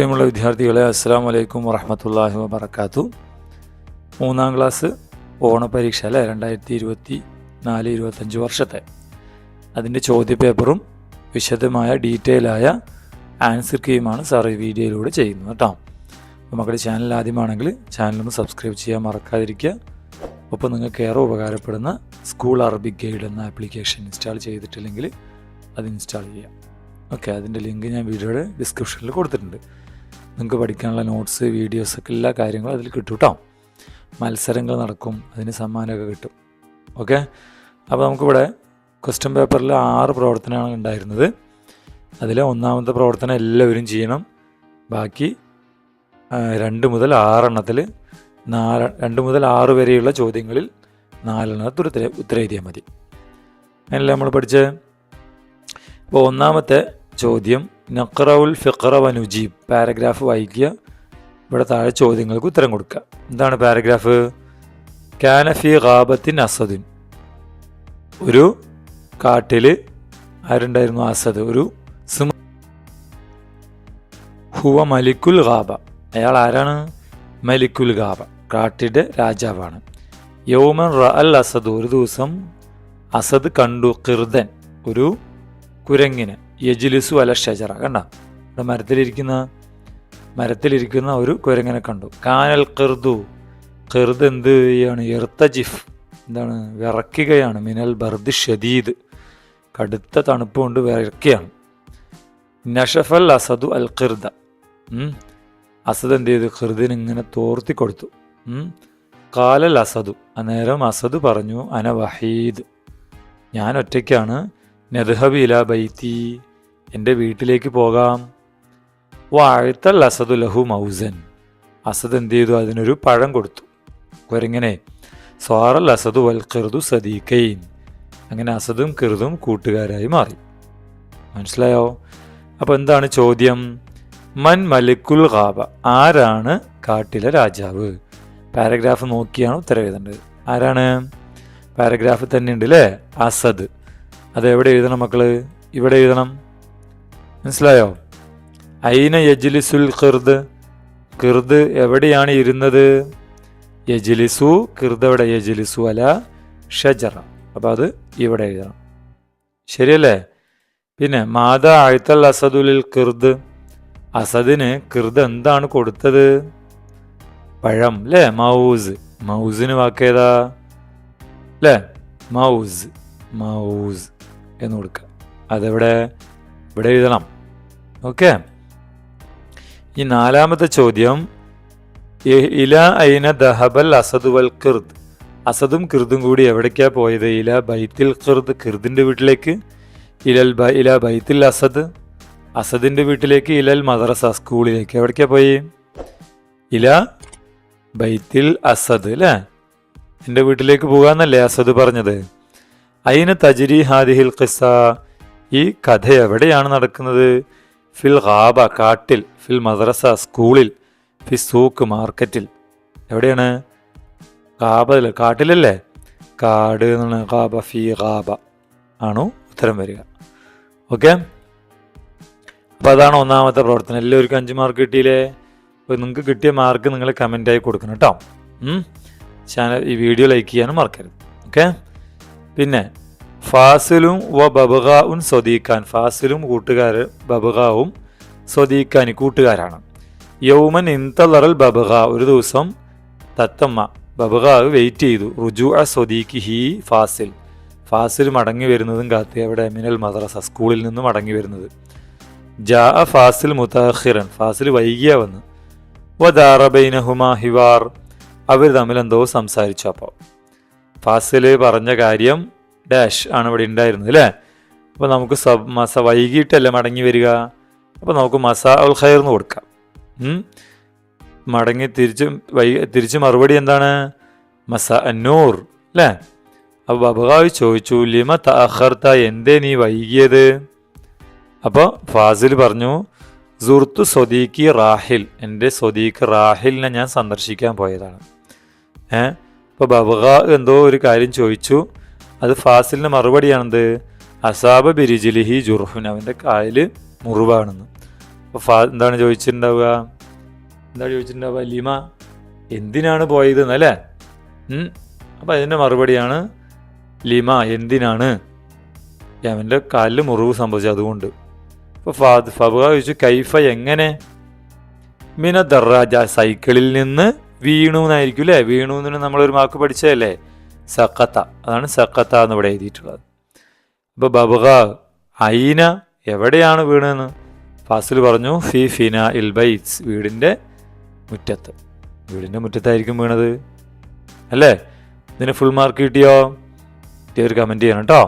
പ്രിയമുള്ള വിദ്യാർത്ഥികളെ, അസ്സലാമു അലൈക്കും വറഹ്മത്തുള്ളാഹി വബറകാതുഹു. 3ാം ക്ലാസ് ഓണപരീക്ഷ അല്ലേ, 2024-25 വർഷത്തെ അതിൻ്റെ ചോദ്യപേപ്പറും വിശദമായ ഡീറ്റെയിലായ ആൻസർ കീയുമാണ് സാർ ഈ വീഡിയോയിലൂടെ ചെയ്യുന്നത് കേട്ടോ. അപ്പോൾ മക്കളുടെ ചാനൽ ആദ്യമാണെങ്കിൽ ചാനലൊന്ന് സബ്സ്ക്രൈബ് ചെയ്യാൻ മറക്കാതിരിക്കുക. ഒപ്പം നിങ്ങൾക്ക് ഏറെ ഉപകാരപ്പെടുന്ന സ്കൂൾ അറബിക് ഗൈഡ് എന്ന ആപ്ലിക്കേഷൻ ഇൻസ്റ്റാൾ ചെയ്തിട്ടില്ലെങ്കിൽ അത് ഇൻസ്റ്റാൾ ചെയ്യാം. ഓക്കെ, അതിൻ്റെ ലിങ്ക് ഞാൻ വീഡിയോയുടെ ഡിസ്ക്രിപ്ഷനിൽ കൊടുത്തിട്ടുണ്ട്. നിങ്ങൾക്ക് പഠിക്കാനുള്ള നോട്ട്സ്, വീഡിയോസൊക്കെ എല്ലാ കാര്യങ്ങളും അതിൽ കിട്ടും കേട്ടോ. മത്സരങ്ങൾ നടക്കും, അതിന് സമ്മാനമൊക്കെ കിട്ടും. ഓക്കെ, അപ്പോൾ നമുക്കിവിടെ ക്വസ്റ്റ്യൻ പേപ്പറിൽ 6 പ്രവർത്തനമാണ് ഉണ്ടായിരുന്നത്. അതിൽ 1ാമത്തെ പ്രവർത്തനം എല്ലാവരും ചെയ്യണം. ബാക്കി 2 മുതൽ 6 എണ്ണത്തിൽ 2 മുതൽ 6 വരെയുള്ള ചോദ്യങ്ങളിൽ 4 എണ്ണത്തിൽ ഉത്തരം എഴുതിയാൽ മതി. അങ്ങനെയല്ല നമ്മൾ പഠിച്ചത്. അപ്പോൾ 1ാമത്തെ ചോദ്യം നഖ്റഉൽ ഫിഖ്റ വ നുജീബ്, പാരഗ്രാഫ് വായിക്കുക. ഇവിടെ താഴെ ചോദ്യങ്ങൾക്ക് ഉത്തരം കൊടുക്കുക. എന്താണ് പാരഗ്രാഫ്? കാന ഫി ഗാബത്തിൻ അസദുൻ, ഒരു കാട്ടിൽ ആരുണ്ടായിരുന്നു? അസദ്, ഒരു ഹുവ മലിക്കുൽ ഗാബ, അയാൾ ആരാണ്? മലിക്കുൽ ഗാബ, കാട്ടിൻ്റെ രാജാവാണ്. യൗമൻ റഅൽ അസദ്, ഒരു ദിവസം അസദ് കണ്ടു ഖിർദൻ, ഒരു കുരങ്ങിന്. യജ്ലിസു അല ഷജറ, കണ്ട ഇവിടെ മരത്തിലിരിക്കുന്ന ഒരു കുരങ്ങനെ കണ്ടു. കാനൽ ഖിർദു, ഖിർദ് എന്ത് ചെയ്യാണ്? യർത്തജിഫ്, എന്താണ്? വിറയ്ക്കുകയാണ്. മിനൽ ബർദ് ഷദീദ്, കടുത്ത തണുപ്പ് കൊണ്ട് വിറയ്ക്കുകയാണ്. നഷഫൽ അസദു അൽ ഖിർദ, അസദ് എന്ത് ചെയ്തു? ഖിർദിന് ഇങ്ങനെ തോർത്തി കൊടുത്തു. കാലൽ അസദു, അന്നേരം അസദ് പറഞ്ഞു, അന വഹീദ്, ഞാൻ ഒറ്റയ്ക്കാണ്. നദ്ഹബ് ഇലാ ബൈത്തി, എൻ്റെ വീട്ടിലേക്ക് പോകാം. വാഴ്ത്തൽ അസദു ലഹു മൗസൻ, അസദ് എന്ത് ചെയ്തു? അതിനൊരു പഴം കൊടുത്തു കുരങ്ങനെ. സ്വാറൽ അസദു വൽ ഖിർദു സദീഖൈൻ, അങ്ങനെ അസദും ഖിർദും കൂട്ടുകാരായി മാറി. മനസ്സിലായോ? അപ്പോൾ എന്താണ് ചോദ്യം? മൻ മലിക്കുൽ ഗാബ, ആരാണ് കാട്ടിലെ രാജാവ്? പാരഗ്രാഫ് നോക്കിയാണ് ഉത്തരം എഴുതേണ്ടത്. ആരാണ്? പാരഗ്രാഫ് തന്നെ ഉണ്ട് അല്ലേ, അസദ്. അതെവിടെ എഴുതണം മക്കള്? ഇവിടെ എഴുതണം. മനസ്സിലായോ? ഐന യജ്ലിസുൽ ഖിർദ്, ഖിർദ് എവിടെയാണ് ഇരുന്നത്? യജ്ലിസു, ഖിർദ് എവിടെ? യജ്ലിസു അല ഷജറ, അപ്പോൾ അത് ഇവിടെ എഴുതണം. ശരിയല്ലേ? പിന്നെ മാദാ അഴ്ത്തൽ അസദുലിൽ ഖിർദ്, അസദിന് ഖിർദ് എന്താണ് കൊടുത്തത്? പഴം അല്ലേ, മൗസ്. മൗസിന് വാക്കേതാ അല്ലേ? മൗസ്, മൗസ് എന്ന് കൊടുക്കുക. അതെവിടെ? ഇവിടെ എഴുതണം. ഓക്കെ, ഈ 4ാമത്തെ ചോദ്യം ഇല ഐന ദഹബൽ അസദ് വൽ ഖിർദ്, അസദും ഖിർദും കൂടി എവിടേക്കാ പോയത്? ഇല ബൈത്തിൽ ഖിർദ്, ഖിർദിൻ്റെ വീട്ടിലേക്ക്. ഇല ബൈത്തിൽ അസദ്, അസദിൻ്റെ വീട്ടിലേക്ക്. ഇലൽ മദ്രസ, സ്കൂളിലേക്ക്. എവിടേക്കാ പോയി? ഇല ബൈത്തിൽ അസദ് അല്ലേ, എൻ്റെ വീട്ടിലേക്ക് പോകാന്നല്ലേ അസദ് പറഞ്ഞത്. ഐന തജ്രി ഹാദിഹിൽ ഖിസ്സ, ഈ കഥ എവിടെയാണ് നടക്കുന്നത്? ഫിൽ ഗാബ, കാട്ടിൽ. ഫിൽ മദ്രസ, സ്കൂളിൽ. ഫി സൂക്ക്, മാർക്കറ്റിൽ. എവിടെയാണ്? ഗാബ, കാട്ടിലല്ലേ? കാട് എന്നാണ്. ഗാബ, ഫി ഗാബ ആണോ ഉത്തരം വരിക. ഓക്കെ, അപ്പോൾ അതാണ് 1ാമത്തെ പ്രവർത്തനം. എല്ലാവർക്കും 5 മാർക്ക് കിട്ടിയില്ലേ? അപ്പോൾ നിങ്ങൾക്ക് കിട്ടിയ മാർക്ക് നിങ്ങൾ കമൻ്റായി കൊടുക്കണം കേട്ടോ. ചാനൽ, ഈ വീഡിയോ ലൈക്ക് ചെയ്യാനും മറക്കരുത്. ഓക്കെ, പിന്നെ ഫാസിലും വ ബബഗാഉൻ സ്വദീഖാൻ, ഫാസിലും കൂട്ടുകാർ, ബബഗാവും സ്വദീഖാനി കൂട്ടുകാരാണ്. യൗമൻ ഇൻതളറൽ ബബഗാ, ഒരു ദിവസം തത്തമ്മ ബബഗാവ് വെയിറ്റ് ചെയ്തു. റുജുഅ സ്വദീഖിഹി ഫാസിൽ, ഫാസിൽ മടങ്ങി വരുന്നതും കാത്ത്. എവിടെ? മിനൽ മദ്രസ, സ്കൂളിൽ നിന്ന് മടങ്ങി വരുന്നത്. ജാ ഫാസിൽ മുതഅഖിറൻ, ഫാസിൽ വൈകിയ വന്ന്. വദാറ ബൈനഹുമാ ഹിവാർ, അവർ തമ്മിൽ എന്തോ സംസാരിച്ചു. അപ്പോൾ ഫാസിൽ പറഞ്ഞ കാര്യം ഡാഷ് ആണ് ഇവിടെ ഉണ്ടായിരുന്നത് അല്ലേ. അപ്പോൾ നമുക്ക് വൈകിട്ടല്ലേ മടങ്ങി വരിക, അപ്പോൾ നമുക്ക് മസാ ഉൽ ഖൈർ എന്ന് കൊടുക്കാം. മടങ്ങി തിരിച്ച് മറുപടി എന്താണ്? മസാ അന്നൂർ അല്ലേ. അപ്പോൾ ബബഗാവ് ചോദിച്ചു, ലിമ തഅഖർത, എന്തേ നീ വൈകിയത്? അപ്പോൾ ഫാസിൽ പറഞ്ഞു, സുർതു സ്വദീഖി റാഹിൽ, എൻ്റെ സ്വദീഖ് റാഹിലിനെ ഞാൻ സന്ദർശിക്കാൻ പോയതാണ്. അപ്പോൾ ബബഗാ എന്തോ ഒരു കാര്യം ചോദിച്ചു. അത് ഫാസിലിൻ്റെ മറുപടിയാണെന്ത്? അസാബ ബിരിജിലിഹി ജുർഹുൻ, അവൻ്റെ കാലിൽ മുറിവാണെന്ന്. അപ്പോൾ എന്താണ് ചോദിച്ചിട്ടുണ്ടാവുക? ലിമ, എന്തിനാണ് പോയത് എന്നല്ലേ? അപ്പം അതിൻ്റെ മറുപടിയാണ് ലിമ, എന്തിനാണ്? അവൻ്റെ കാലിൽ മുറിവ് സംഭവിച്ചു, അതുകൊണ്ട്. അപ്പോൾ ഫബുഹ ചോദിച്ചു കൈഫ, എങ്ങനെ? മിന ദറാജ, സൈക്കിളിൽ നിന്ന് വീണു എന്നായിരിക്കും അല്ലേ? വീണു എന്ന് നമ്മളൊരു വാക്ക് പഠിച്ചതല്ലേ, സഖത്ത. അതാണ് സഖത്ത എന്ന് ഇവിടെ എഴുതിയിട്ടുള്ളത്. അപ്പോൾ ബബുഹ ഐന, എവിടെയാണ് വീണെന്ന്? ഫാസിൽ പറഞ്ഞു ഫി ഫിന ഇൽ ബൈറ്റ്സ്, വീടിൻ്റെ മുറ്റത്ത്. വീടിൻ്റെ മുറ്റത്തായിരിക്കും വീണത് അല്ലേ? ഇതിന് ഫുൾ മാർക്ക് കിട്ടിയോ? ഒരു കമൻറ്റ് ചെയ്യണം കേട്ടോ.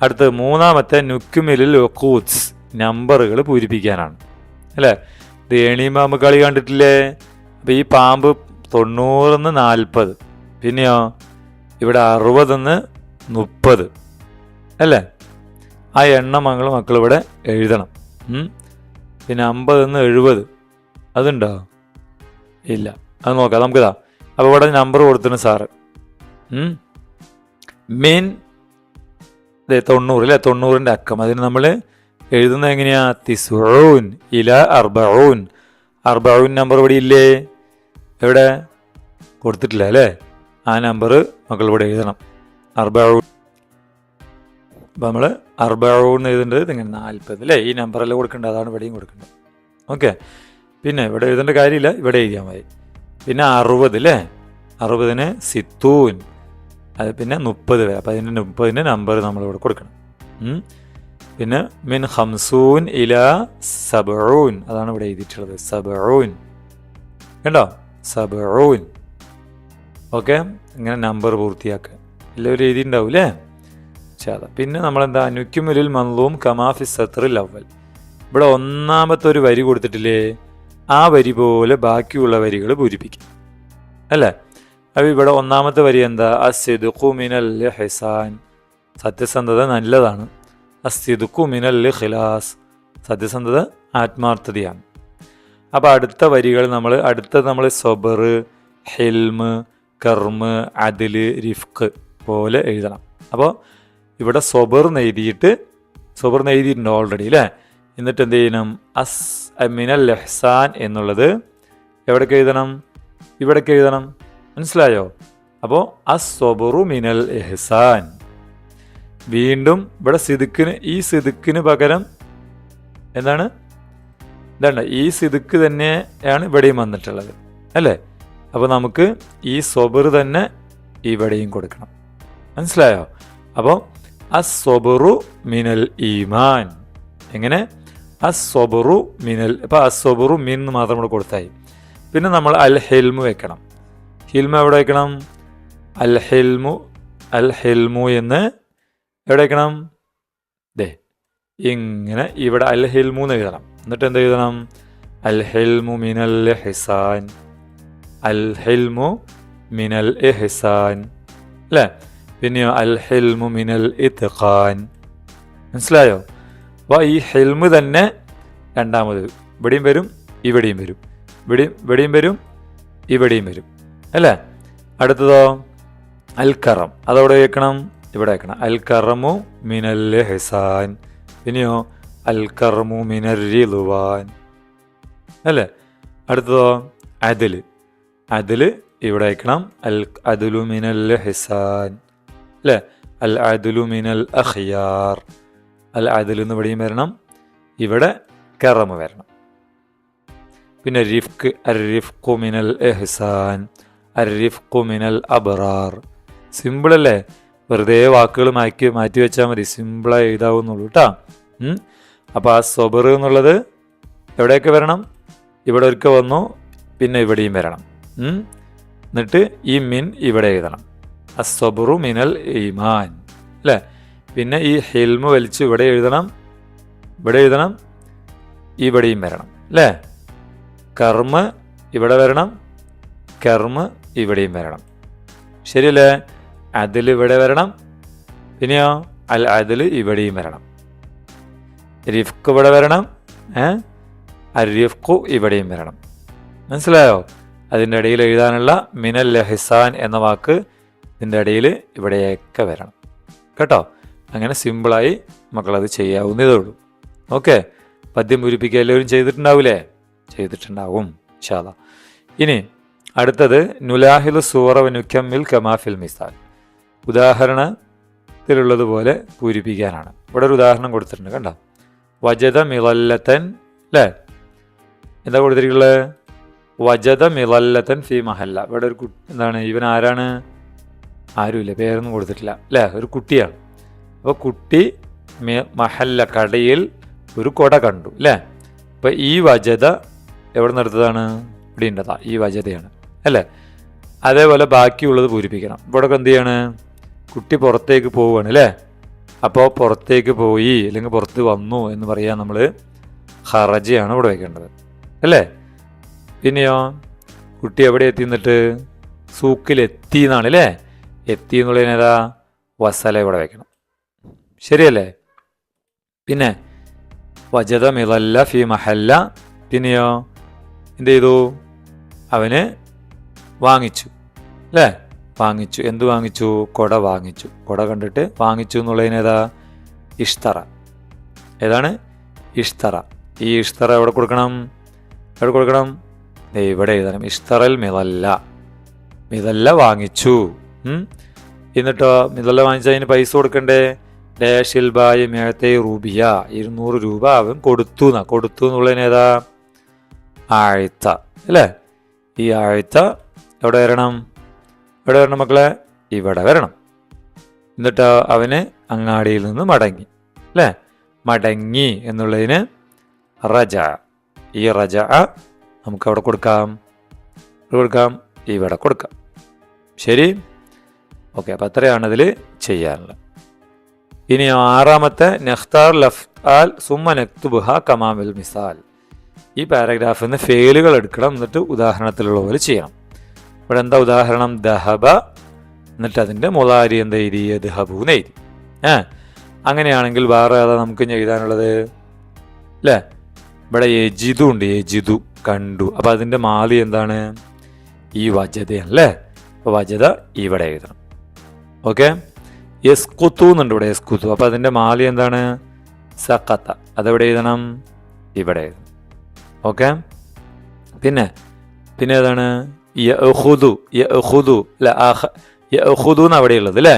അടുത്ത് മൂന്നാമത്തെ നുക്കുമിലിൽ ഒക്കൂത്സ്, നമ്പറുകൾ പൂരിപ്പിക്കാനാണ് അല്ലേ? ഇത് ഏണിമാമ്പ് കളി കണ്ടിട്ടില്ലേ? അപ്പോൾ ഈ പാമ്പ് 90 40, പിന്നെയോ ഇവിടെ 60 30 അല്ലേ? ആ എണ്ണം മക്കൾ ഇവിടെ എഴുതണം. പിന്നെ 50 70, അതുണ്ടോ? ഇല്ല, അത് നോക്കാം നമുക്കിതാ. അപ്പോൾ ഇവിടെ നമ്പർ കൊടുത്തിട്ടുണ്ട് സാറ്. മീൻ 90 അല്ലേ? 90ൻ്റെ അക്കം. അതിന് നമ്മൾ എഴുതുന്നത് എങ്ങനെയാ? തിസ്ഊൻ ഇല അർബഊൻ. അർബഊൻ നമ്പർ ഇവിടെ ഇല്ലേ? എവിടെ കൊടുത്തിട്ടില്ല അല്ലേ? ആ നമ്പർ മക്കൾ ഇവിടെ എഴുതണം. അർബഊൻ. അപ്പം നമ്മൾ അർബഊൻ എഴുതേണ്ടത് ഇങ്ങനെ 40 അല്ലേ? ഈ നമ്പറെല്ലാം കൊടുക്കേണ്ടത്, അതാണ് ഇവിടെയും കൊടുക്കേണ്ടത്. ഓക്കെ. പിന്നെ ഇവിടെ എഴുതേണ്ട കാര്യമില്ല, ഇവിടെ എഴുതിയാൽ മതി. പിന്നെ 60 അല്ലേ? 60-ന് സിത്തൂൻ. അത് പിന്നെ 30 വരെ. അപ്പം അതിൻ്റെ 30-ൻ്റെ നമ്പർ നമ്മളിവിടെ കൊടുക്കണം. പിന്നെ മിൻ ഹംസൂൻ ഇല സബഊൻ, അതാണ് ഇവിടെ എഴുതിയിട്ടുള്ളത്. സബഊൻ കണ്ടോ? സബഊൻ. ഓക്കെ. ഇങ്ങനെ നമ്പർ പൂർത്തിയാക്കുക. എല്ലാവരും എഴുതിയിട്ടുണ്ടാവും അല്ലേ? പിന്നെ നമ്മളെന്താ? നുക്കുമുലിൽ മൻലൂം കമാഫി സത്രിൽ അവൽ. ഇവിടെ ഒന്നാമത്തെ ഒരു വരി കൊടുത്തിട്ടില്ലേ? ആ വരി പോലെ ബാക്കിയുള്ള വരികൾ പൂരിപ്പിക്കും അല്ലേ? അപ്പോൾ ഇവിടെ ഒന്നാമത്തെ വരി എന്താ? അസ്സിദ്ഖു മിനൽ ഹിസാൻ, സത്യസന്ധത നല്ലതാണ്. അസ്സിദ്ഖു മിനൽ ഖിലാസ്, സത്യസന്ധത ആത്മാർത്ഥതയാണ്. അപ്പോൾ അടുത്ത വരികൾ നമ്മൾ സബർ, ഹിൽമ്, കർമ്മ്, അദില്, റിഫ്ഖ് പോലെ എഴുതണം. അപ്പോൾ ഇവിടെ സബർ എഴുതിയിട്ടുണ്ട് ഓൾറെഡി അല്ലേ? എന്നിട്ട് എന്ത് ചെയ്യണം? മിനൽ ഇഹ്സാൻ എന്നുള്ളത് എവിടേക്ക് എഴുതണം? ഇവിടേക്ക് എഴുതണം. മനസ്സിലായോ? അപ്പോൾ അസ്സബറു മിനൽ ഇഹ്സാൻ. വീണ്ടും ഇവിടെ ഈ സിദ്ക്കിന് പകരം എന്താണ്? ഈ സിദ്ക്ക് തന്നെയാണ് ഇവിടെയും വന്നിട്ടുള്ളത് അല്ലേ? അപ്പോൾ നമുക്ക് ഈ സബർ തന്നെ ഇവിടെയും കൊടുക്കണം. മനസ്സിലായോ? അപ്പോൾ അസ്സബറു മിനൽ ഈമാൻ. എങ്ങനെ? അസ്സബറു മിനൽ. അപ്പോൾ അസ്സബറു മിൻ മാത്രം കൂടെ കൊടുത്തായി. പിന്നെ നമ്മൾ അൽ ഹിൽമു വെക്കണം. ഹിൽമു എവിടെ വെക്കണം? അൽ ഹിൽമു എന്ന് എവിടെ വെക്കണം? ഇങ്ങനെ ഇവിടെ അൽ ഹിൽമു എന്ന് എഴുതണം. എന്നിട്ട് എന്ത് എഴുതണം? അൽ ഹിൽമു മിനൽ ഇഹ്സാൻ. അൽ ഹിൽമു മിനൽ ഇഹ്സാൻ അല്ലേ? പിന്നെയോ അൽ ഹിൽമു മിനൽ ഇത്ഖാൻ. മനസ്സിലായോ? അപ്പോൾ ഈ ഹിൽമ് തന്നെ രണ്ടാമത് ഇവിടെയും വരും, ഇവിടെയും വരും, ഇവിടെയും വരും, ഇവിടെയും വരും അല്ലേ? അടുത്തതോ അൽ കറം. അതവിടെ വെക്കണം, ഇവിടെ വെക്കണം. അൽ കറമു മിനൽ ഹിസാൻ. പിന്നെയോ അൽ കറമു മിനൽ റിളുവാൻ അല്ലേ? അടുത്തതോ അദില് ഇവിടെ വെക്കണം. അൽ അദുലു മിനൽ ഹിസാൻ അല്ലേ? അൽ അദുലു മിനൽ അഖിയാർ. അൽ അദുൽ എന്ന് ഇവിടെയും വരണം, ഇവിടെ കറമ് വരണം. പിന്നെ റിഫ്ഖ്, അർ റിഫ്ഖു മിനൽ ഇഹ്സാൻ, അർ റിഫ്ഖു മിനൽ അബ്റാർ. സിമ്പിളല്ലേ? വെറുതെ വാക്കുകൾ മാറ്റി വെച്ചാൽ മതി, സിമ്പിളായി എഴുതാവുന്നുള്ളൂ കേട്ടോ. അപ്പോൾ ആ സബർ എന്നുള്ളത് എവിടെയൊക്കെ വരണം? ഇവിടെ ഒരിക്കൽ വന്നു, പിന്നെ ഇവിടെയും വരണം. എന്നിട്ട് ഈ മിൻ ഇവിടെ എഴുതണം. അസ്സബറു മിനൽ ഈമാൻ അല്ലേ? പിന്നെ ഈ ഹിൽമു വലിച്ച് ഇവിടെ എഴുതണം, ഇവിടെയും വരണം അല്ലേ? കർമ്മ ഇവിടെ വരണം, കർമ്മ ഇവിടെയും വരണം. ശരിയല്ലേ? അതിൽ ഇവിടെ വരണം, പിന്നെയോ അൽ അതിൽ ഇവിടെയും വരണം. റിഫ്ഖ് ഇവിടെ വരണം, അരിഫ്ഖു ഇവിടെയും വരണം. മനസ്സിലായോ? അതിൻ്റെ ഇടയിൽ എഴുതാനുള്ള മിനൽ ലഹിസാൻ എന്ന വാക്ക് ഇതിൻ്റെ ഇടയിൽ ഇവിടെയൊക്കെ വരണം കേട്ടോ. അങ്ങനെ സിമ്പിളായി മക്കളത് ചെയ്യാവുന്നതേ ഉള്ളൂ. ഓക്കെ, പദ്യം പൂരിപ്പിക്കുക എല്ലാവരും ചെയ്തിട്ടുണ്ടാവൂലേ? ചെയ്തിട്ടുണ്ടാവും ഇൻഷാ അല്ലാഹ്. ഇനി അടുത്തത് നുലാഹിലു സൂറ വനുക്കമ്മിൽ കമാഫിൽ മിസാൽ, ഉദാഹരണത്തിലുള്ളതുപോലെ പൂരിപ്പിക്കാനാണ്. ഇവിടെ ഒരു ഉദാഹരണം കൊടുത്തിട്ടുണ്ട്, കണ്ടോ? വജദ മിളല്ലത്തൻ, അല്ലേ? എന്താ കൊടുത്തിട്ടുള്ളത്? വജദ മിളല്ലത്തൻ ഫി മഹല്ല. ഇവിടെ ഒരു എന്താണ്, ഇവൻ ആരാണ്? ആരുമില്ല, പേരൊന്നും കൊടുത്തിട്ടില്ല, അല്ലേ? ഒരു കുട്ടിയാണ്. അപ്പോൾ കുട്ടി മഹല്ല കടയിൽ ഒരു കൊട കണ്ടു, അല്ലേ? അപ്പോൾ ഈ വജദ എവിടെ നിന്നെടുത്തതാണ്? ഇവിടെ ഉണ്ടതാ, ഈ വജതയാണ്, അല്ലേ? അതേപോലെ ബാക്കിയുള്ളത് പൂരിപ്പിക്കണം. ഇവിടെ എന്ത് ചെയ്യാണ്? കുട്ടി പുറത്തേക്ക് പോവുകയാണ്, അല്ലേ? അപ്പോൾ പുറത്തേക്ക് പോയി അല്ലെങ്കിൽ പുറത്ത് വന്നു എന്ന് പറയാൻ നമ്മൾ ഖറജയാണ് ഇവിടെ വയ്ക്കേണ്ടത്, അല്ലേ? പിന്നെയോ കുട്ടി എവിടെ എത്തി? എന്നിട്ട് സൂക്കിലെത്തി എന്നാണ്, അല്ലേ? എത്തി എന്നുള്ളതിനേതാ? വസല ഇവിടെ വയ്ക്കണം, ശരിയല്ലേ? പിന്നെ വജദ മിളല്ല ഫി മഹല്ല, പിന്നെയോ എന്ത് ചെയ്തു? അവന് വാങ്ങിച്ചു, അല്ലേ? വാങ്ങിച്ചു. എന്ത് വാങ്ങിച്ചു? കൊട വാങ്ങിച്ചു. കൊട കണ്ടിട്ട് വാങ്ങിച്ചു എന്നുള്ളതിനേതാ? ഇഷ്തറ. ഏതാണ്? ഇഷ്തറ. ഈ ഇഷ്തറ എവിടെ കൊടുക്കണം? എവിടെ കൊടുക്കണം? ഇവിടെ എഴുതണം, ഇഷ്തറൽ മിളല്ല. മിളല്ല വാങ്ങിച്ചു. എന്നിട്ടോ മിളല്ല വാങ്ങിച്ചതിന് പൈസ കൊടുക്കണ്ടേ? ഡാഷിൽ ബായ് മേഴത്തെ റൂബിയ, 200 രൂപ അവൻ കൊടുത്തു എന്നുള്ളതിനേതാ? ആഴ്ത്ത, അല്ലേ? ഈ ആഴ്ത്ത എവിടെ വരണം? എവിടെ വരണം മക്കളെ? ഇവിടെ വരണം. എന്നിട്ട് അവന് അങ്ങാടിയിൽ നിന്ന് മടങ്ങി, അല്ലേ? മടങ്ങി എന്നുള്ളതിന് റജ. ഈ റജ നമുക്ക് അവിടെ കൊടുക്കാം, ഇവിടെ കൊടുക്കാം. ശരി, ഓക്കെ. അപ്പം അത്രയാണ് അതിൽ ചെയ്യാനുള്ളത്. ഇനി ആറാമത്തെ നഖ്താർ ലഫ്ആൽ സുമ്മ നക്തുബുഹ കമാമിൽ മിസാൽ. ഈ പാരഗ്രാഫിൽ നിന്ന് ഫെയിലുകൾ എടുക്കണം, എന്നിട്ട് ഉദാഹരണത്തിലുള്ള പോലെ ചെയ്യണം. ഇവിടെ എന്താ ഉദാഹരണം? ദഹബ, എന്നിട്ട് അതിൻ്റെ മുളാരി എന്താ എഴുതി? ദഹബു എന്ന് എഴുതി. അങ്ങനെയാണെങ്കിൽ വേറെ ഏതാ നമുക്ക് എഴുതാനുള്ളത്? അല്ലേ? ഇവിടെ യജിദു ഉണ്ട്, യജിദു കണ്ടു. അപ്പം അതിൻ്റെ മാലി എന്താണ്? ഈ വജതയാണ്, അല്ലേ? അപ്പോൾ വജത ഇവിടെ എഴുതണം. ഓക്കെ. യസ്കുത്തു എന്നുണ്ട് ഇവിടെ, യസ്കുത്തു. അപ്പം അതിൻ്റെ മാലി എന്താണ്? സഖത്ത. അതെവിടെ എഴുതണം? ഇവിടെ എഴുതണം. ഓക്കെ. പിന്നെ ഏതാണ്? യഖുദു, അല്ല യഖുദു എന്ന് അവിടെ ഉള്ളത്, അല്ലേ?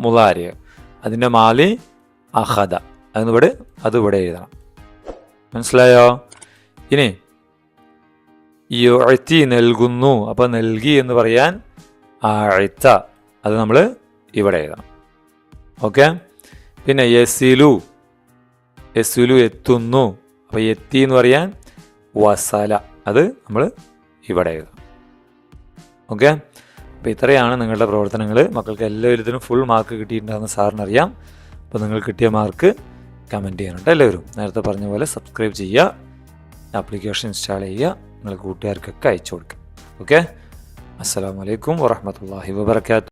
മുളാരി. അതിൻ്റെ മാലി അഖദ. അത് ഇവിടെ എഴുതണം. മനസ്സിലായോ? ഇനി യുഅതി നൽകുന്നു. അപ്പം നൽകി എന്ന് പറയാൻ ആഴ്ത്ത, അത് നമ്മൾ ഇവിടെ എഴുതണം. ഓക്കെ. പിന്നെ യസിലു എത്തുന്നു. അപ്പം എത്തി എന്ന് പറയാൻ വസല, അത് നമ്മൾ ഇവിടെ എഴുതണം. ഓക്കെ. അപ്പോൾ ഇത്രയാണ് നിങ്ങളുടെ പ്രവർത്തനങ്ങൾ. മക്കൾക്ക് എല്ലാവരും ഫുൾ മാർക്ക് കിട്ടിയിട്ടുണ്ടാകുന്ന സാറിനറിയാം. അപ്പോൾ നിങ്ങൾ കിട്ടിയ മാർക്ക് കമൻറ്റ് ചെയ്യാനുണ്ട് എല്ലാവരും. നേരത്തെ പറഞ്ഞ പോലെ സബ്സ്ക്രൈബ് ചെയ്യുക, ആപ്ലിക്കേഷൻ ഇൻസ്റ്റാൾ ചെയ്യുക, നിങ്ങൾ കൂട്ടുകാർക്കൊക്കെ അയച്ചു കൊടുക്കുക. ഓക്കെ. അസ്സലാമു അലൈക്കും വറഹ്മത്തുള്ളാഹി വബറകാതുഹു.